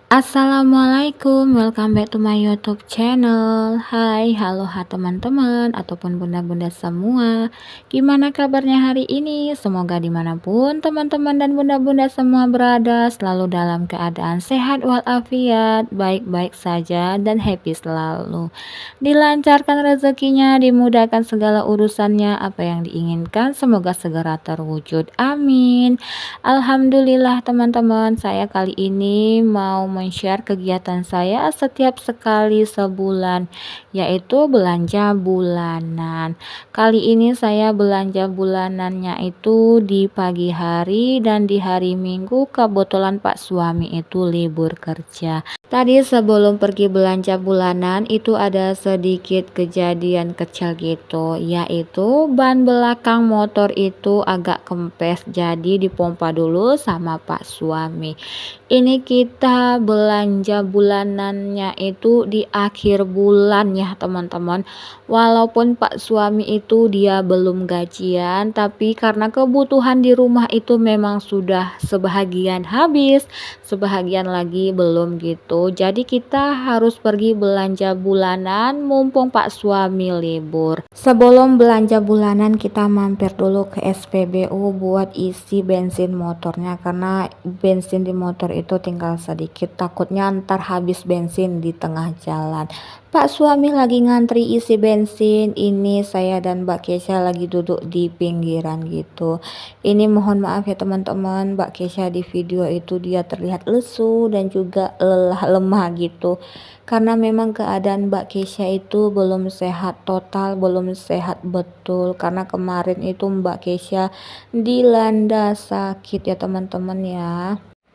Assalamualaikum, welcome back to my YouTube channel. Hai, halo teman-teman ataupun bunda-bunda semua. Gimana kabarnya hari ini? Semoga dimanapun teman-teman dan bunda-bunda semua berada selalu dalam keadaan sehat walafiat, baik-baik saja dan happy selalu. Dilancarkan rezekinya, dimudahkan segala urusannya, apa yang diinginkan semoga segera terwujud. Amin. Alhamdulillah teman-teman, saya kali ini mau men-share kegiatan saya setiap sekali sebulan, yaitu belanja bulanan. Kali ini saya belanja bulanannya itu di pagi hari dan di hari Minggu, kebetulan Pak suami itu libur kerja. Tadi sebelum pergi belanja bulanan itu ada sedikit kejadian kecil gitu, yaitu ban belakang motor itu agak kempes, jadi dipompa dulu sama Pak suami. Ini kita belanja bulanannya itu di akhir bulan ya teman-teman. Walaupun Pak suami itu dia belum gajian, tapi karena kebutuhan di rumah itu memang sudah sebahagian habis, sebahagian lagi belum gitu. Jadi kita harus pergi belanja bulanan mumpung Pak suami libur. Sebelum belanja bulanan kita mampir dulu ke SPBU buat isi bensin motornya, karena bensin di motor itu tinggal sedikit, takutnya ntar habis bensin di tengah jalan. Pak suami lagi ngantri isi bensin, ini saya dan Mbak Kesha lagi duduk di pinggiran gitu. Ini mohon maaf ya teman-teman, Mbak Kesha di video itu dia terlihat lesu dan juga lelah lemah gitu. Karena memang keadaan Mbak Kesha itu belum sehat total, belum sehat betul. Karena kemarin itu Mbak Kesha dilanda sakit ya teman-teman ya.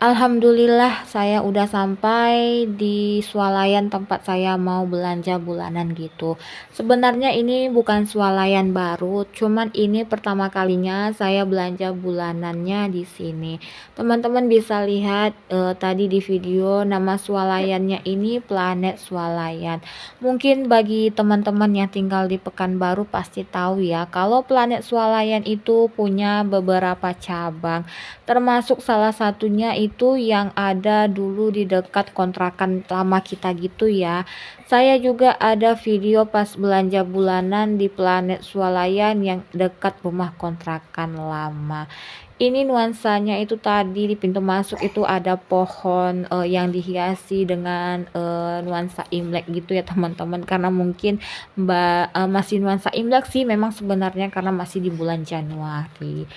Alhamdulillah saya udah sampai di swalayan tempat saya mau belanja bulanan gitu. Sebenarnya ini bukan swalayan baru, cuman ini pertama kalinya saya belanja bulanannya di sini. Teman-teman bisa lihat tadi di video nama swalayannya ini Planet Swalayan. Mungkin bagi teman-teman yang tinggal di Pekanbaru pasti tahu ya, kalau Planet Swalayan itu punya beberapa cabang. Termasuk salah satunya itu yang ada dulu di dekat kontrakan lama kita gitu ya. Saya juga ada video pas belanja bulanan di Planet Swalayan yang dekat rumah kontrakan lama. Ini nuansanya itu tadi di pintu masuk itu ada pohon yang dihiasi dengan nuansa Imlek gitu ya teman-teman, karena mungkin masih nuansa Imlek sih memang sebenarnya karena masih di bulan Januari.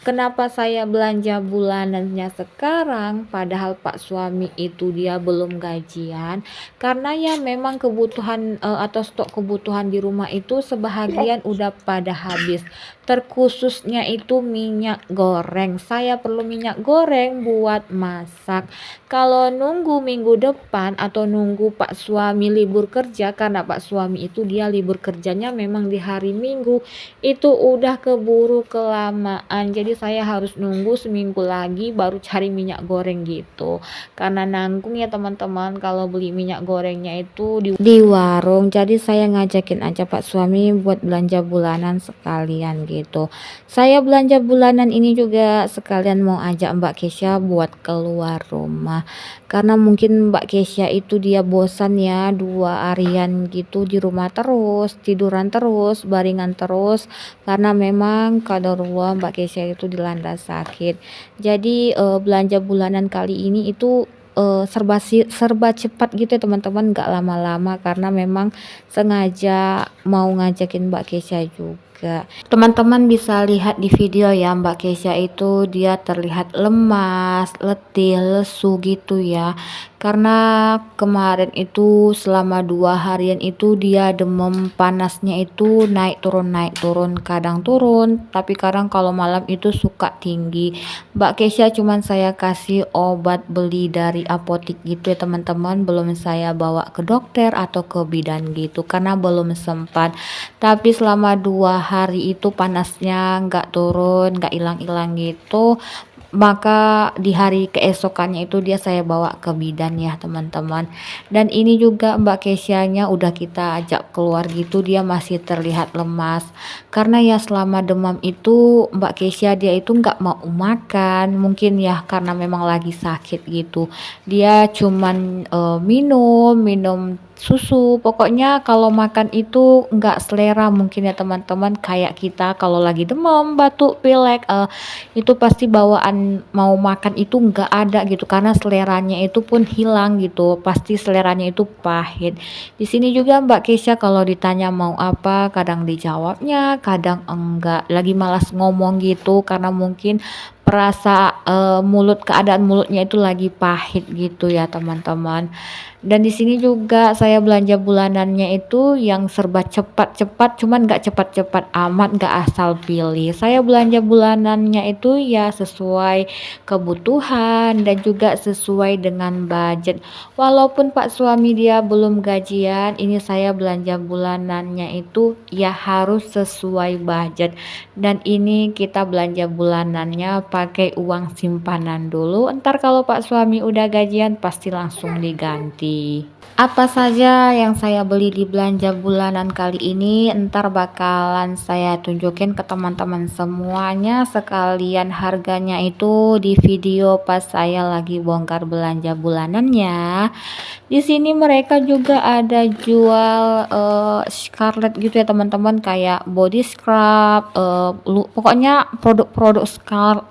Kenapa saya belanja bulanannya sekarang padahal Pak suami itu dia belum gajian? Karena ya memang kebutuhan atau stok kebutuhan di rumah itu sebahagian udah pada habis. Terkhususnya itu minyak goreng. Saya perlu minyak goreng buat masak. Kalau nunggu minggu depan atau nunggu Pak suami libur kerja, karena Pak suami itu dia libur kerjanya memang di hari Minggu, itu udah keburu kelamaan. Jadi saya harus nunggu seminggu lagi baru cari minyak goreng gitu. Karena nanggung ya teman-teman kalau beli minyak gorengnya itu di warung. Jadi saya ngajakin aja Pak suami buat belanja bulanan sekalian gitu. Saya belanja bulanan ini juga sekalian mau ajak Mbak Kesha buat keluar rumah. Karena mungkin Mbak Kesha itu dia bosan ya 2 harian gitu di rumah terus, tiduran terus, baringan terus, karena memang qadarullah Mbak Kesha itu dilanda sakit. Jadi belanja bulanan kali ini itu serba cepat gitu ya teman-teman, nggak lama-lama karena memang sengaja mau ngajakin Mbak Kesha juga. Teman-teman bisa lihat di video ya, Mbak Kesha itu dia terlihat lemas, letih, lesu gitu ya. Karena kemarin itu selama 2 harian itu dia demam, panasnya itu naik turun, kadang turun, tapi kadang kalau malam itu suka tinggi. Mbak Kesha cuman saya kasih obat beli dari apotik gitu ya teman-teman, belum saya bawa ke dokter atau ke bidan gitu karena belum sempat. Tapi selama 2 hari itu panasnya nggak turun, nggak hilang-hilang gitu. maka di hari keesokannya itu dia saya bawa ke bidan ya teman-teman. Dan ini juga Mbak Kesyanya udah kita ajak keluar gitu, dia masih terlihat lemas. Karena ya selama demam itu Mbak Kesya dia itu nggak mau makan, mungkin ya karena memang lagi sakit gitu. Dia cuman minum, minum susu, pokoknya kalau makan itu nggak selera mungkin ya teman-teman, kayak kita kalau lagi demam, batuk, pilek, itu pasti bawaan mau makan itu nggak ada gitu karena seleranya itu pun hilang gitu, pasti seleranya itu pahit. Di sini juga Mbak Kesya kalau ditanya mau apa kadang dijawabnya, kadang enggak, lagi malas ngomong gitu karena mungkin perasa keadaan mulutnya itu lagi pahit gitu ya teman-teman. Dan di sini juga saya belanja bulanannya itu yang serba cepat-cepat, cuman nggak cepat-cepat amat, nggak asal pilih. Saya belanja bulanannya itu ya sesuai kebutuhan dan juga sesuai dengan budget. Walaupun Pak suami dia belum gajian, ini saya belanja bulanannya itu ya harus sesuai budget. Dan ini kita belanja bulanannya pakai uang simpanan dulu. Entar kalau Pak suami udah gajian pasti langsung diganti. Apa saja yang saya beli di belanja bulanan kali ini entar bakalan saya tunjukin ke teman-teman semuanya, sekalian harganya itu di video pas saya lagi bongkar belanja bulanannya. Di sini mereka juga ada jual Scarlett gitu ya teman-teman, kayak body scrub, pokoknya produk-produk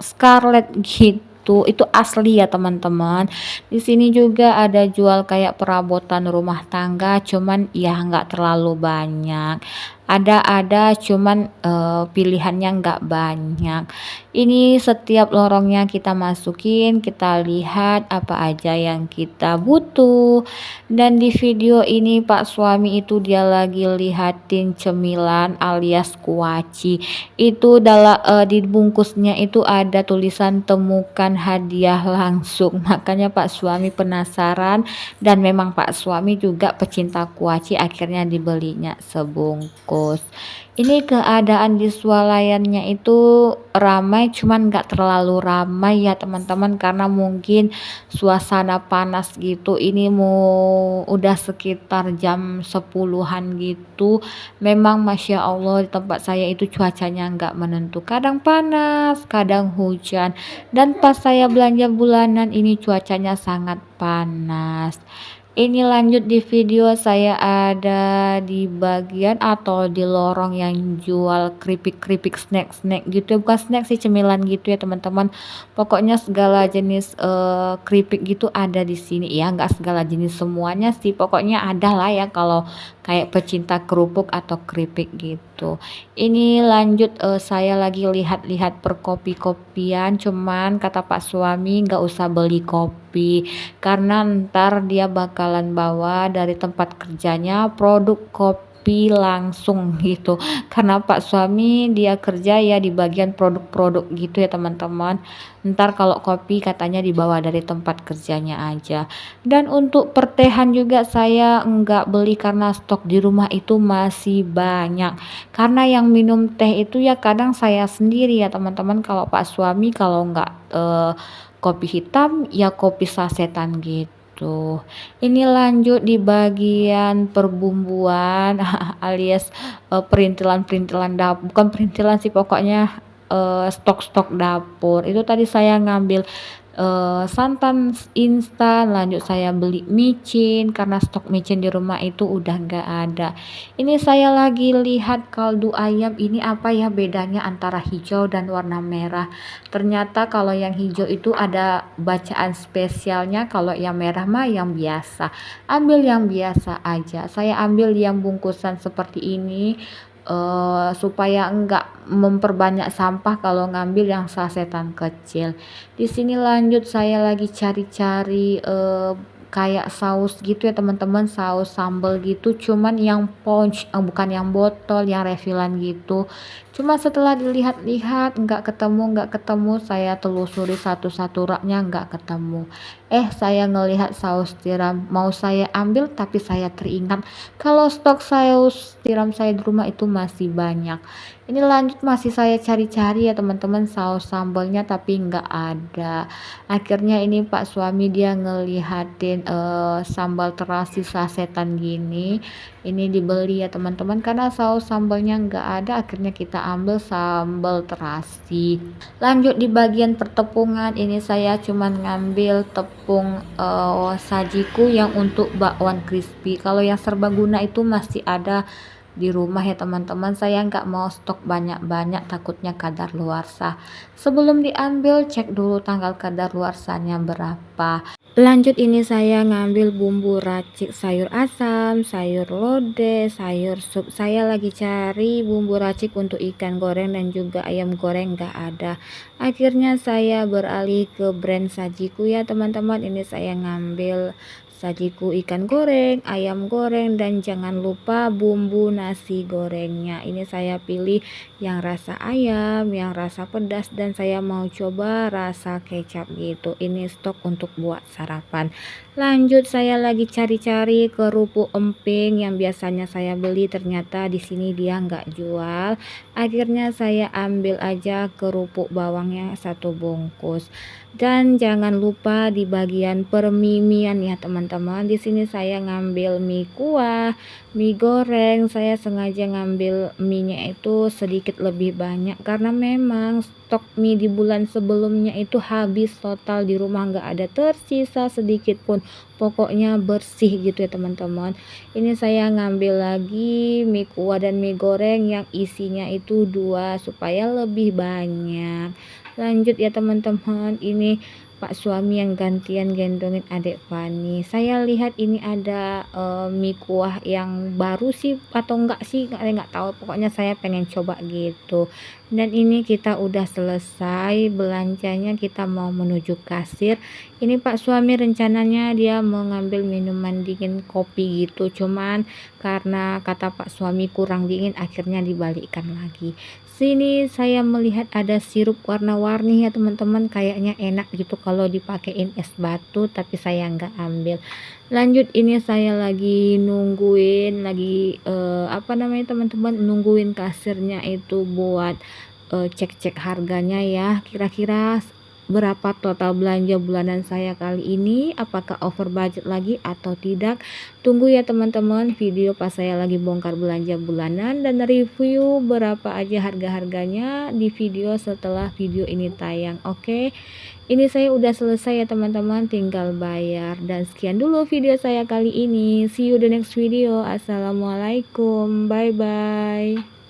Scarlett gitu. Itu asli ya teman-teman. Di sini juga ada jual kayak perabotan rumah tangga, cuman ya nggak terlalu banyak. Ada cuman pilihannya nggak banyak. Ini setiap lorongnya kita masukin, kita lihat apa aja yang kita butuh. Dan di video ini Pak suami itu dia lagi lihatin cemilan alias kuaci. Itu di bungkusnya itu ada tulisan temukan hadiah langsung. Makanya Pak suami penasaran dan memang Pak suami juga pecinta kuaci, akhirnya dibelinya sebungkus. Ini keadaan di swalayannya itu ramai, cuman nggak terlalu ramai ya teman-teman karena mungkin suasana panas gitu. Ini mau udah sekitar jam 10-an gitu. Memang Masya Allah di tempat saya itu cuacanya nggak menentu, kadang panas kadang hujan. Dan pas saya belanja bulanan ini cuacanya sangat panas. Ini lanjut di video saya ada di bagian atau di lorong yang jual keripik-keripik snack-snack gitu, bukan snack sih, cemilan gitu ya teman-teman. Pokoknya segala jenis keripik gitu ada di sini ya, nggak segala jenis semuanya sih, pokoknya ada lah ya kalau kayak pecinta kerupuk atau keripik gitu. Ini lanjut saya lagi lihat-lihat perkopi-kopian, cuman kata Pak suami nggak usah beli kopi karena ntar dia bakalan bawa dari tempat kerjanya produk kopi langsung gitu. Karena Pak suami dia kerja ya di bagian produk-produk gitu ya teman-teman. Ntar kalau kopi katanya dibawa dari tempat kerjanya aja. Dan untuk pertehan juga saya enggak beli karena stok di rumah itu masih banyak. Karena yang minum teh itu ya kadang saya sendiri ya teman-teman, kalau Pak suami kalau enggak kopi hitam ya kopi sasetan gitu. Ini lanjut di bagian perbumbuan alias perintilan-perintilan dapur, bukan perintilan sih pokoknya stok-stok dapur. Itu tadi saya ngambil santan instan, lanjut saya beli micin karena stok micin di rumah itu udah nggak ada. Ini saya lagi lihat kaldu ayam, ini apa ya bedanya antara hijau dan warna merah. Ternyata kalau yang hijau itu ada bacaan spesialnya, kalau yang merah mah yang biasa. Ambil yang biasa aja. Saya ambil yang bungkusan seperti ini supaya enggak memperbanyak sampah kalau ngambil yang sasetan kecil. Di sini lanjut saya lagi cari-cari kayak saus gitu ya teman-teman, saus sambal gitu, cuman yang pouch, bukan yang botol, yang refillan gitu. Cuma setelah dilihat-lihat nggak ketemu, saya telusuri satu-satu raknya nggak ketemu. Saya ngelihat saus tiram, mau saya ambil tapi saya teringat kalau stok saus tiram saya di rumah itu masih banyak. Ini lanjut masih saya cari-cari ya teman-teman saus sambalnya tapi nggak ada. Akhirnya ini Pak suami dia ngelihatin sambal terasi sasetan gini. Ini dibeli ya teman-teman karena saus sambalnya nggak ada, akhirnya kita ambil sambal terasi. Lanjut di bagian pertepungan ini saya cuman ngambil tepung sajiku yang untuk bakwan crispy. Kalau yang serbaguna itu masih ada di rumah ya teman-teman, saya nggak mau stok banyak-banyak takutnya kadaluarsa. Sebelum diambil cek dulu tanggal kadaluarsanya berapa. Lanjut ini saya ngambil bumbu racik sayur asam, sayur lodeh, sayur sup. Saya lagi cari bumbu racik untuk ikan goreng dan juga ayam goreng nggak ada. Akhirnya saya beralih ke brand Sajiku ya teman-teman. Ini saya ngambil Sajiku ikan goreng, ayam goreng, dan jangan lupa bumbu nasi gorengnya. Ini saya pilih yang rasa ayam, yang rasa pedas, dan saya mau coba rasa kecap gitu. Ini stok untuk buat sarapan. Lanjut saya lagi cari-cari kerupuk emping yang biasanya saya beli, ternyata di sini dia nggak jual. Akhirnya saya ambil aja kerupuk bawangnya 1 bungkus. Dan jangan lupa di bagian permimian ya teman-teman. Di sini saya ngambil mie kuah, mie goreng. Saya sengaja ngambil mie-nya itu sedikit lebih banyak karena memang stok mie di bulan sebelumnya itu habis total, di rumah nggak ada tersisa sedikit pun. Pokoknya bersih gitu ya teman-teman. Ini saya ngambil lagi mie kuah dan mie goreng yang isinya itu 2 supaya lebih banyak. Lanjut ya teman-teman, ini Pak suami yang gantian gendongin adik Fani. Saya lihat ini ada mie kuah yang baru sih atau enggak sih, nggak tahu. Pokoknya saya pengen coba gitu. Dan ini kita udah selesai belanjanya, kita mau menuju kasir. Ini Pak suami rencananya dia mau ngambil minuman dingin kopi gitu. Cuman karena kata Pak suami kurang dingin, akhirnya dibalikkan lagi. Sini saya melihat ada sirup warna-warni ya teman-teman, kayaknya enak gitu kalau dipakein es batu, tapi saya nggak ambil. Lanjut ini saya lagi nungguin lagi apa namanya teman-teman, nungguin kasirnya itu buat cek-cek harganya ya, kira-kira berapa total belanja bulanan saya kali ini, apakah over budget lagi atau tidak. Tunggu ya teman-teman video pas saya lagi bongkar belanja bulanan dan review berapa aja harga-harganya di video setelah video ini tayang. Oke, ini saya udah selesai ya teman-teman, tinggal bayar. Dan sekian dulu video saya kali ini, see you the next video. Assalamualaikum, bye bye.